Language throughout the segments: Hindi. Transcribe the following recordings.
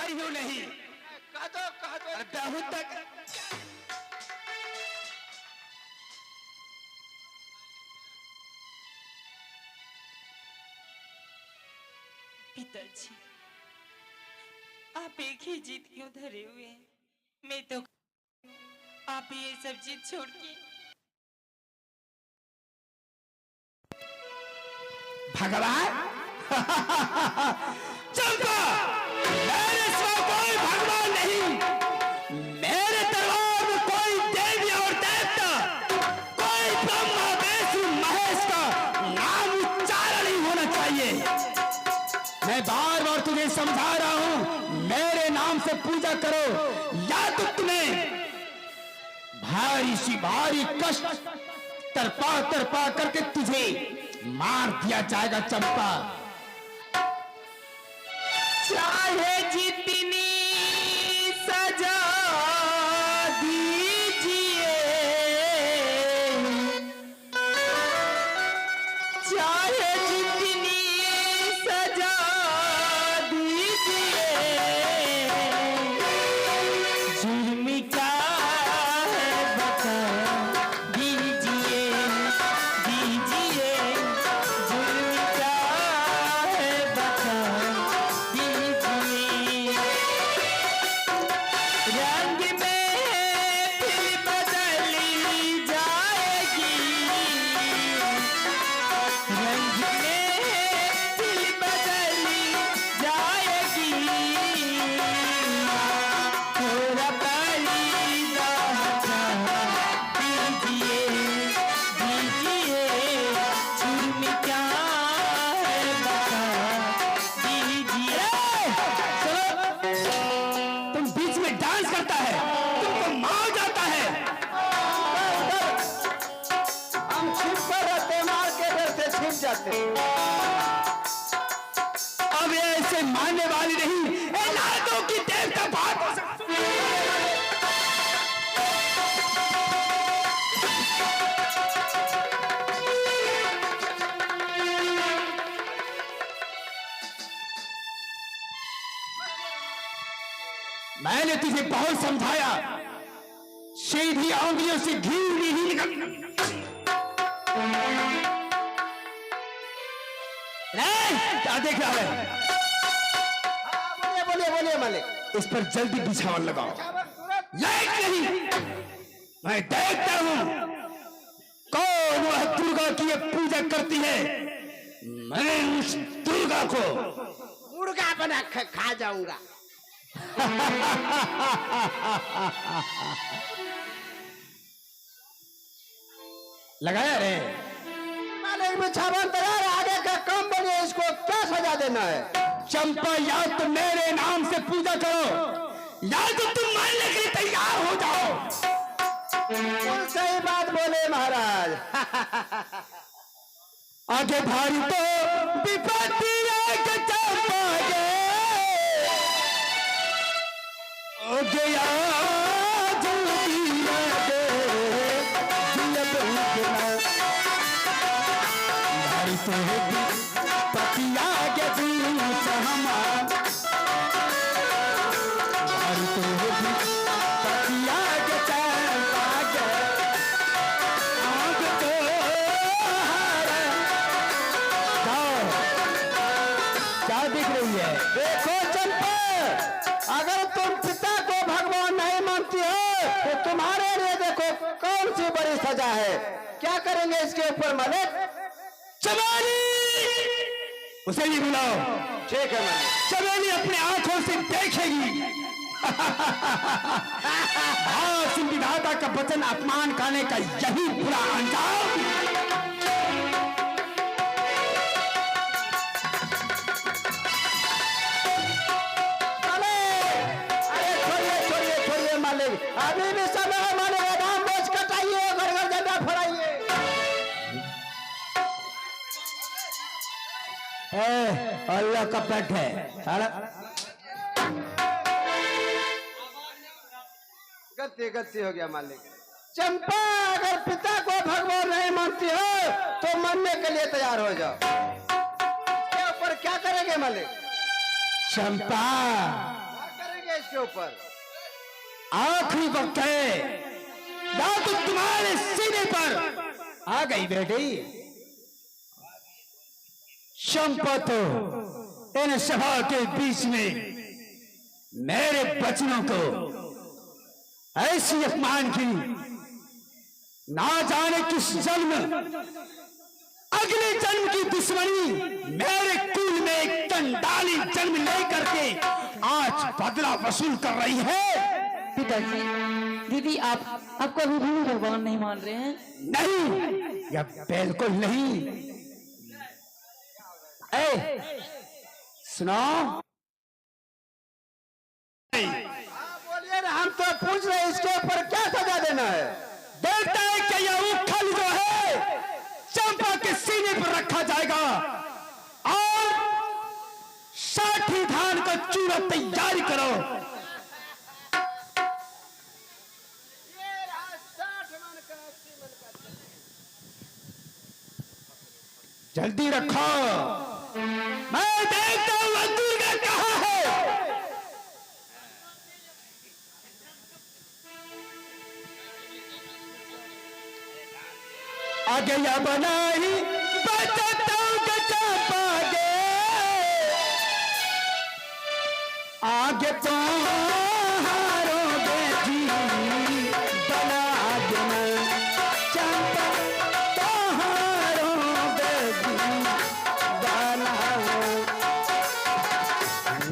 क्यों नहीं? कह दो बहुत तक पिताजी, आप एक ही जिद क्यों धरे हुए हैं? मैं तो आप ये सब जिद छोड़ के भगवान चंपा, मेरे सिवा कोई भगवान नहीं। मेरे दरबार में कोई देवी और देवता, कोई ब्रह्मा विष्णु महेश का नाम उच्चारण नहीं होना चाहिए। मैं बार बार तुझे समझा रहा हूं, मेरे नाम से पूजा करो या तो तुम्हें भारी सी भारी कष्ट तरपा तरपा करके तुझे मार दिया जाएगा। चंपा, चाहे जितनी सजा दीजिए, चाहे जितनी सजा दीजिए, जुर्म क्या है बता दीजिए, दीजिए, जुर्म क्या है बता दीजिए। रंग में फिर बदली जाएगी, रंग में फिर बदली जाएगी, थोड़ा परीदा हटा दीजिए, दीजिए, जुर्म क्या है बता दीजिए। तुम बीच में डांस करता है, तुमको मार जाता है। हम छिप पर रहते, मार के डर से छिप जाते। अब ये ऐसे मानने वाली नहीं, ए नारदों की देवता बात हो सकती है। मैंने तुझे बहुत समझाया, सीधी उंगलियों से घी नहीं निकल। क्या देख रहा है? बोलिए बोलिए बोलिए मालिक। इस पर जल्दी बिछावन लगाओ। लाइट नहीं, मैं देखता हूं कौन वह दुर्गा की ये पूजा करती है। मैं उस दुर्गा को मुर्गा बना खा जाऊंगा। लगाया रे। मालिक बिछावन तैयार, आगे का काम बनिए, इसको क्या सजा देना है? चंपा, या तो मेरे नाम से पूजा करो या तो तुम मानने के लिए तैयार हो जाओ। बिल्कुल सही बात बोले महाराज। आगे भारी तो विपत्ति आके चंपा गे, ओ गया जल्दी लगे, जिलब उगना। भारी तो विपत्ति आगे दूर सहमा, भारी तो विपत्ति आगे चंपा गे, आग तो हारे। क्या दिख रही है? देखो चंपा, अगर तुम पिता को भगवान नहीं मानती हो तो तुम्हारे लिए देखो कौन सी बड़ी सजा है। क्या करेंगे इसके ऊपर मालिक? चमेली, उसे भी बुलाओ। ठीक है मालिक। चमेली अपने आंखों से देखेगी। सिंह विधाता का वचन अपमान करने का यही बुरा अंजाम। मालिक अभी भी समय है मालिक, आराम बोझ कटाइए, घर घर झंडा फहराइए। अल्लाह का पेट है। गलती गलती हो गया मालिक। चंपा, अगर पिता को भगवान नहीं मानती हो तो मरने के लिए तैयार हो जाओ। इसके ऊपर क्या करेंगे मालिक? चंपा, करेंगे इसके ऊपर? आखिरी वक्त है, या तो तुम्हारे सीने पर आ गई बेटी चंपा, तो इन सभा के बीच में मेरे बचनों को ऐसी अपमान की, ना जाने किस जन्म, अगले जन्म की दुश्मनी मेरे कुल में एक चंडाली जन्म लेकर के आज बदला वसूल कर रही है। पिताजी, दीदी आपको अभी भी भगवान नहीं मान रहे हैं? नहीं, यह बिल्कुल नहीं। ए, सुनो, बोलिए ना, हम तो पूछ रहे हैं इसके ऊपर क्या सजा देना है? देखता है कि यह उखल जो है चंपा के सीने पर रखा जाएगा और 60 धान का चूरा तैयारी करो। जल्दी रखो, मैं देखता हूं वह दुर्गा कहां है। आगे या बनाई बचता चंपा गे, आगे तो हारो बेटी बना देना चंपा, तो हारो बेटी बना,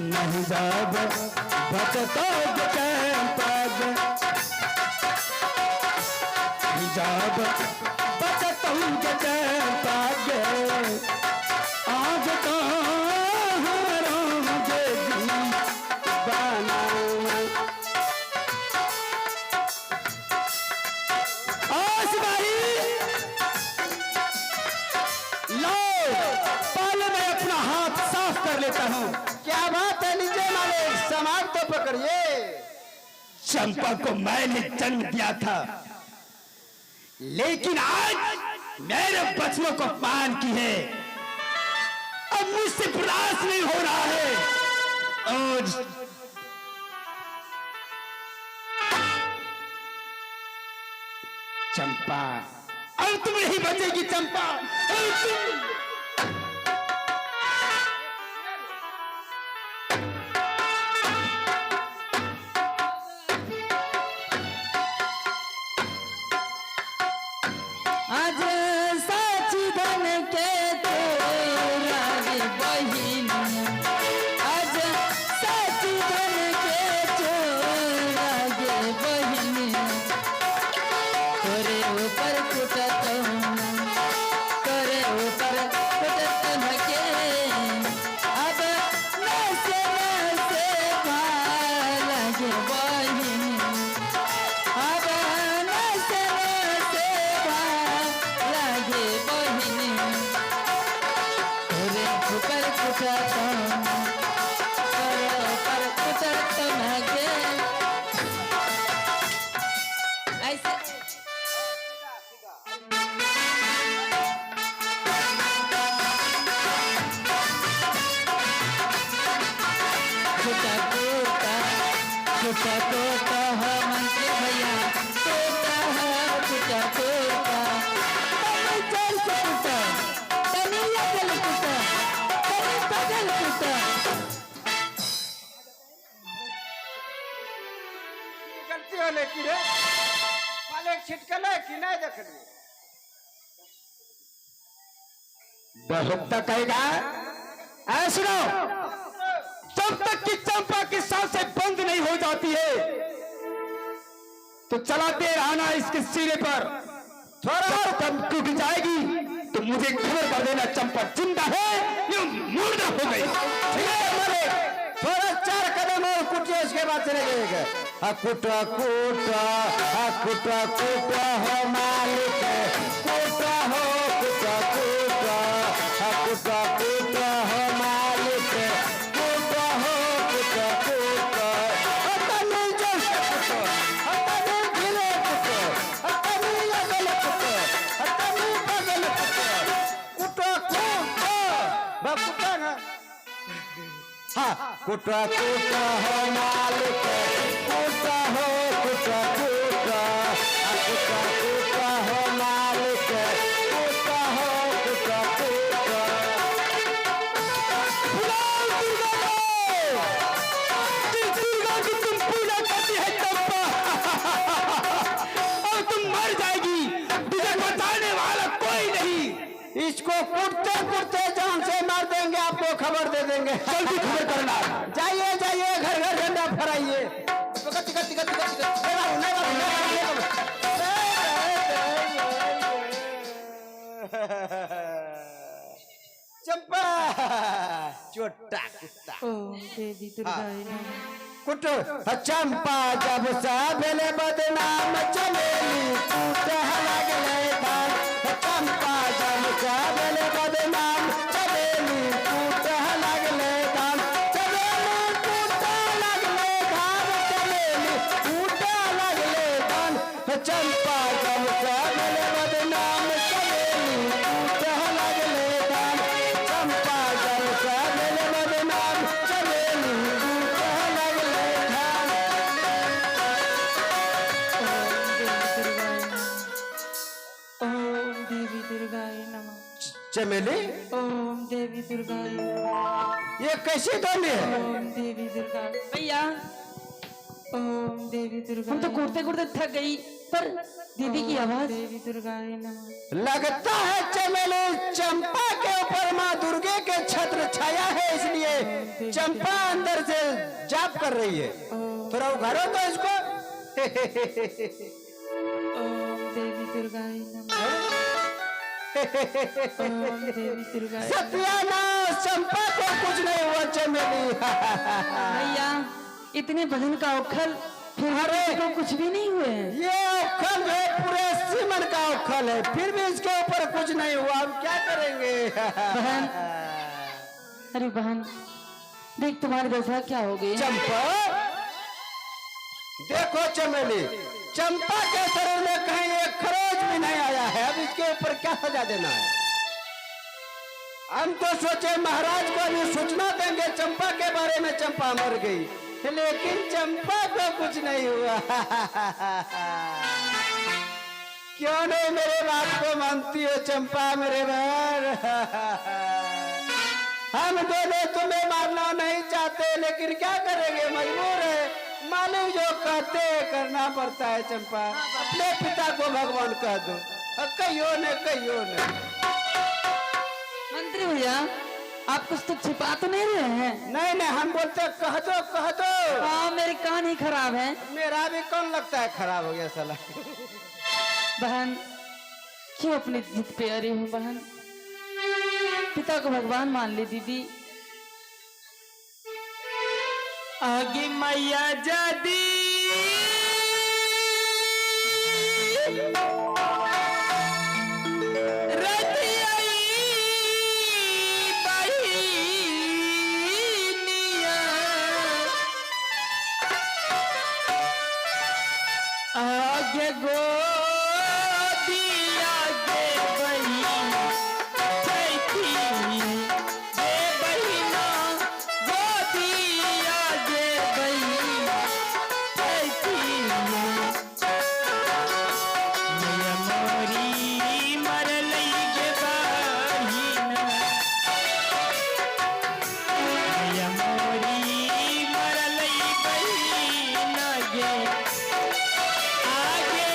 नहीं जब बचता चंपा गे, जब चंपा गे, आज तो हारो बेटी बना। लो, पहले मैं अपना हाथ साफ कर लेता हूं। क्या बात है? लीजिए मालिक, समाज तो पकड़िए। चंपा को मैंने जन्म दिया था, लेकिन आज मेरे बच्चों को अपमान की है, अब मुझसे बर्दाश्त नहीं हो रहा है। और चंपा, अब तुम नहीं बचेगी चंपा, अब तुम आज साची धन के तोरा गे बहिन, आज साची धन के तोरा गे बहिन, तोरे ऊपर कुटत हूँ, तोरे ऊपर कुटत हके, अब नसे नसे भाला गे बहिन, अब नसे नसे भाला गे बहिन, तोरे ऊपर कुटत हूँ, तोरे ऊपर कुटत हके। ऐसे छोटा छोटा है मंत्री भैया, छोटा है छोटा छोटा, तनी चल से छोटा, तनी लगल छोटा, तनी बगल छोटा। गलती होले की रे मालिक, छिटकले की नहीं देख ली? बहुत तक कहेगा। ऐ सुनो, जब तक कि चंपा की सांसें बंद नहीं हो जाती है तो चलाते रहना इसके सिरे पर, थोड़ा और कम टूट जाएगी तो मुझे खबर कर देना चंपा जिंदा है या मुर्दा हो गई। ठीक है मालिक, थोड़ा 4 कदम और कुटिए, उसके बाद चले जाएगा। कुटा कुटा कुटा कुटा हो मालिक, कुटा हो कुटा कुटा कुटा कुटा हो मालिक, कुटा हो कुटा कुटा, तनी जोश कुटा, तनी धीरे कुटा, तनी लगल कुटा, तनी बगल कुटा, कुटा कुटा, बा कुटा ना। हाँ, कुटा कुटा हो मालिक कुटा हो कुटा कुटा कुटा कुटा हो मालिक कुटा हो कुटा कुटा दुर्गा की तुम पूजा करती है चंपा और तुम मर जाएगी, तुझे बचाने वाला कोई नहीं। इसको कुटते कुटते जान से मार देंगे, आपको खबर दे देंगे। जल्दी खबर करना। जाइए जाइए घर घर झंडा फहराइए। चंपा चोटा कुत्ता ओम देवी दुर्गाय नमः। कुट चंपा जब सा भेले बदनाम चमेली कूट लगले धान। चंपा जब सा भेले बदनाम चमेली कूट लगले धान। चमेली कूट लगले धान चमेली कूट लगले धान। चंपा जब सा भेले बदनाम चमेली कूट लगले धान। चंपा जब सा भेले बदनाम चमेली कूट लगले धान। ओम देवी दुर्गाय नमः। चमेली ओम देवी दुर्गाय नमः। ये कैसी दोली है? ओम देवी दुर्गा। भैया ओम देवी दुर्गा। हम तो कूदते कूदते थक गई, पर दीदी की आवाज। देवी दुर्गाय नमः। लगता है चमेली चंपा के ऊपर माँ दुर्गे के छत्र छाया है, इसलिए चंपा अंदर से जाप कर रही है। थोड़ा उघाड़ो तो इसको। ओम देवी दुर्गाय नमः। ओम देवी दुर्गाय। सत्यानाश, चंपा को कुछ नहीं हुआ चमेली। भैया इतने बदन का उखल, फिर अरे! को कुछ भी नहीं हुए। ये उखल है, पूरे सीमन का उखल है, फिर भी इसके ऊपर कुछ नहीं हुआ। अब क्या करेंगे? बहन, अरे बहन देख तुम्हारी दशा क्या हो गई। चंपा देखो चमेली, चंपा के शरीर में कहीं एक खरोच भी नहीं आया है। अब इसके ऊपर क्या सजा देना है? हम तो सोचे महाराज को अभी सूचना देंगे चंपा के बारे में। चंपा मर गई, लेकिन चंपा को कुछ नहीं हुआ। क्यों नहीं मेरे बात को मानती हो चंपा मेरे बहन? हम दोनों तुम्हें मारना नहीं चाहते, लेकिन क्या करेंगे, मजबूर है। मालिक जो कहते हैं करना पड़ता है। चंपा अपने पिता को भगवान कह दो। कहियो न कहियो न। मंत्री भैया आप कुछ तो छिपा तो नहीं रहे हैं? नहीं नहीं, हम बोलते कह दो कह दो। हाँ मेरे कान ही खराब है। मेरा भी कौन लगता है खराब हो गया साला। बहन क्यों अपनी जिद पे अड़ी हो बहन? पिता को भगवान मान ली दीदी। आगे मैया जादी रति आई बहिनिया, आगे गोदिया गे बहिन छठी, गे बहिना गोदिया गे बहिन छठी। मैया मोरी मरलई गे बहिन, मैया मोरी मरलई बहिन गे, आगे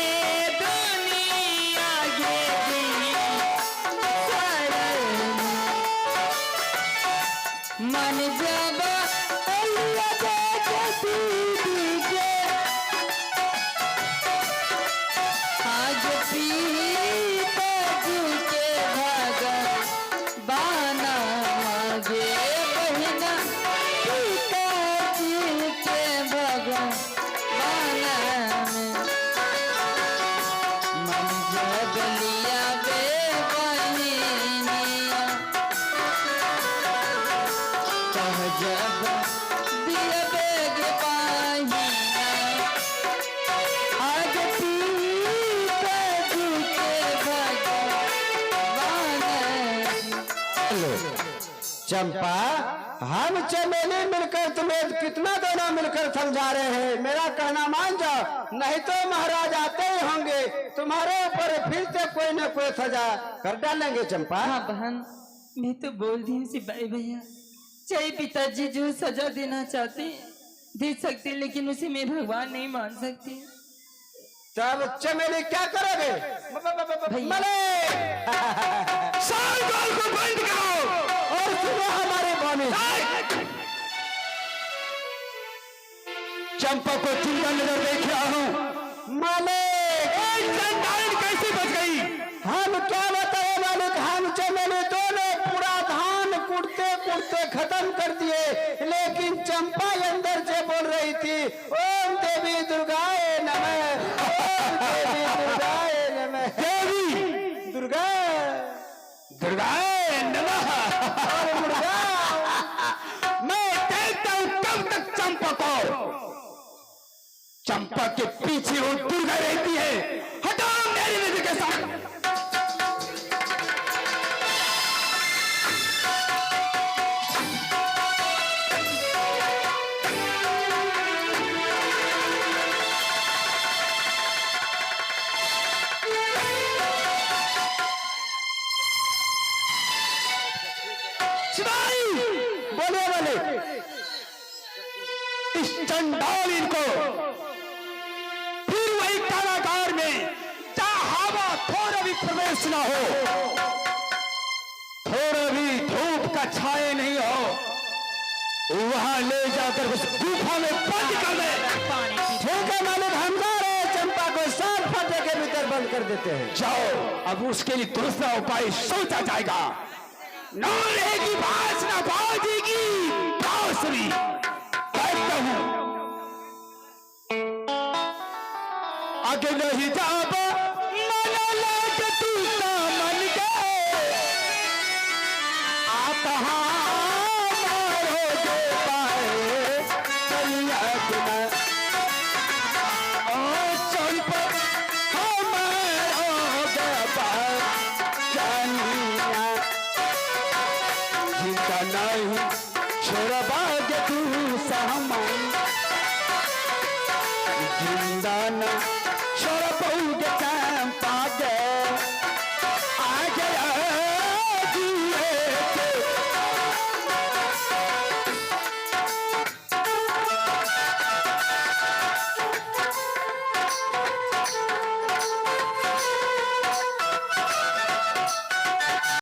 दुनिया गे दी शरण। मन जब अल्लाह के दीदी के, आज पीता के भगवान मांगे बहिना, पीता के भगवान मन जब लिया बे बहिनिया, कह जब दिया बेग पाहिना, आज पीता के भगवान। चंपा हम चमेली मिलकर तुम्हें कितना देना मिलकर समझा रहे हैं, मेरा कहना मान जाओ, नहीं तो महाराज आते ही होंगे तुम्हारे ऊपर फिर से कोई न कोई सजा कर डालेंगे चंपा। हाँ बहन, मैं तो बोल दी हूँ सिपाही भैया, चाहे पिताजी जो सजा देना चाहते दे सकते, लेकिन उसे मैं भगवान नहीं मान सकती। तब चमेली क्या करोगे? मले साल गोल को बंद करो और सुनो हमारे बानी, चंपा को चिंता नजर देख रहा हूं। मालिक संतान कैसे बच गई? हम क्या बताए मालिक, हम चमेली दोनों पूरा धान कुटते कुटते खत्म कर दिए, लेकिन चंपा अंदर से बोल रही थी ओम देवी दुर्गाए नमः, ओम देवी दुर्गाए नमः, देवी दुर्गा दुर्गाए नमः। और मुर्गा। मैं देखता हूं कब तक चंपा के पीछे वो दुर्गा रहती है। हटाओ मेरी नजर के साथ। बोले बोले इस चंडाल इनको फिर वही कारागार में जहां हवा थोड़ा भी प्रवेश ना हो, थोड़ा भी धूप का छाए नहीं हो, वहां ले जाकर उस गुफा में बंद कर दे। ठीक है मालिक, हम जा रहे हैं, चंपा को 7 फटे के भीतर बंद कर देते हैं। जाओ, अब उसके लिए दूसरा उपाय सोचा जाएगा। न रहेगी बाज न बाजेगी बांसुरी। कहता हूं आगे नहीं जाबा मन लग तू मन के आता मारो जो पाए कलिया गुना ओ चंपा हमारो गबा जानिया जिंदा नहीं छोड़ बाग तू सामान जिंदा न